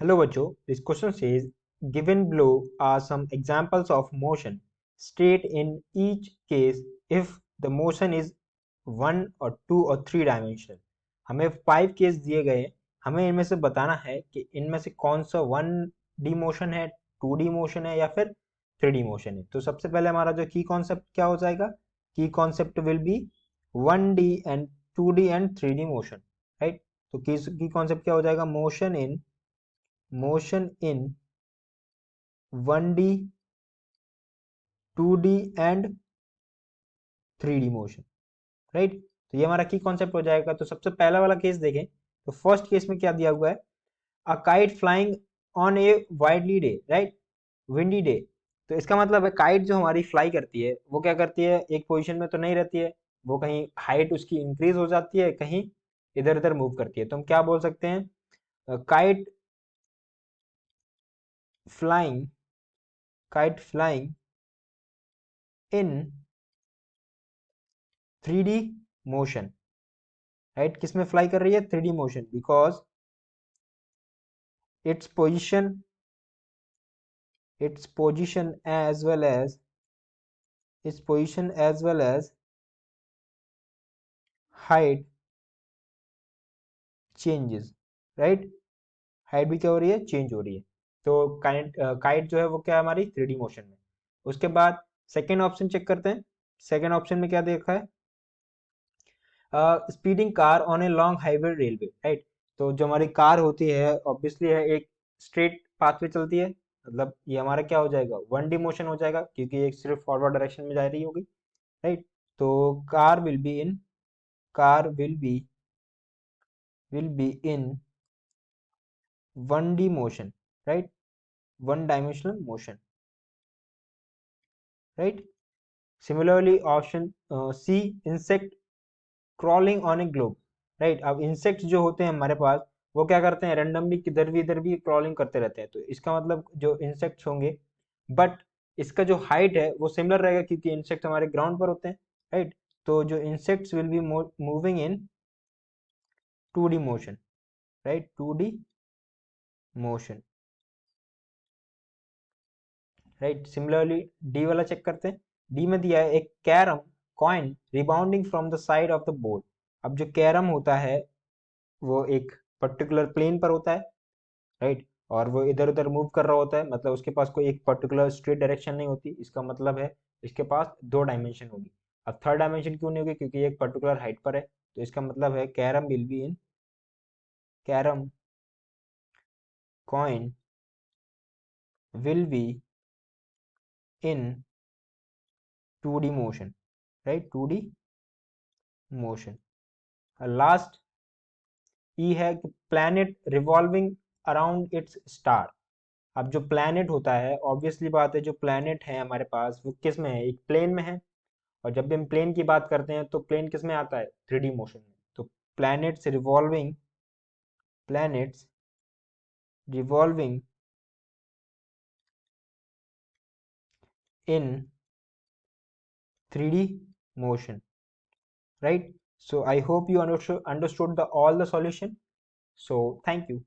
Hello बच्चों, this question says given below are some examples of motion. State in each case if the motion is 1 or 2 or 3 dimensional. हमें 5 case दिए गए हैं, हमें इनमें से बताना है कि इनमें से कौन सा 1D मोशन है, 2D मोशन है या फिर 3D मोशन है। तो सबसे पहले हमारा जो की कॉन्सेप्ट क्या हो जाएगा, की concept will be 1D and 2D and 3D motion, right. तो की कॉन्सेप्ट क्या हो जाएगा, motion in 1D 2D and 3D motion, right. तो ये हमारा की कॉन्सेप्ट हो जाएगा। तो सबसे पहला वाला केस देखें तो फर्स्ट केस में क्या दिया हुआ है, a kite flying on A widely day, right, windy day. तो इसका मतलब है काइट जो हमारी फ्लाई करती है वो क्या करती है, एक पोजीशन में तो नहीं रहती है, वो कहीं हाइट उसकी इंक्रीज हो जाती है, कहीं इधर उधर मूव करती है। तो हम क्या बोल सकते हैं, flying kite flying in 3D motion, right. किस में फ्लाई कर रही है, 3D motion, because its position its position as well as its position as well as height changes, right. Height भी क्या हो रही है, चेंज हो रही है। तो काइट जो है वो क्या है हमारी 3D मोशन में। उसके बाद सेकेंड ऑप्शन चेक करते हैं। सेकेंड ऑप्शन में क्या देखा है, speeding car on a long highway railway, right. तो जो हमारी कार होती है ऑब्वियसली है एक स्ट्रेट पाथ पे चलती है, मतलब ये हमारा क्या हो जाएगा, 1D मोशन हो जाएगा, क्योंकि एक सिर्फ फॉरवर्ड डायरेक्शन में जा रही होगी, राइट। तो car will be in 1D motion, right, 1 dimensional motion, right. Similarly option C, insect crawling on a globe, right. अब इंसेक्ट्स जो होते हैं हमारे पास वो क्या करते हैं, रेंडमली किधर भी क्रॉलिंग करते रहते हैं। तो इसका मतलब जो इंसेक्ट्स होंगे, बट इसका जो हाइट है वो सिमिलर रहेगा, क्योंकि इंसेक्ट हमारे ग्राउंड पर होते हैं, राइट। तो जो insects will be moving in 2D motion, right, 2D motion, right. Similarly D वाला चेक करते हैं। डी में दिया है एक carrom coin rebounding from the side of the board. अब जो कैरम होता है वो एक पर्टिकुलर प्लेन पर होता है, राइट, और वो इधर उधर मूव कर रहा होता है, मतलब उसके पास कोई एक पर्टिकुलर स्ट्रेट डायरेक्शन नहीं होती। इसका मतलब है इसके पास 2 डायमेंशन होगी। अब थर्ड डायमेंशन क्यों नहीं होगी, क्योंकि ये एक पर्टिकुलर हाइट पर है। तो इसका मतलब है carrom coin will be in 2D motion, right, 2D motion. Last ई है कि planet revolving around its star. अब जो प्लैनेट होता है ऑब्वियसली बात है, जो प्लैनेट है हमारे पास वो किस में है, एक प्लेन में है। और जब भी हम प्लेन की बात करते हैं तो प्लेन किस में आता है, 3D मोशन में। तो planets revolving in 3D motion, right. So I hope you understood the all the solution. So thank you.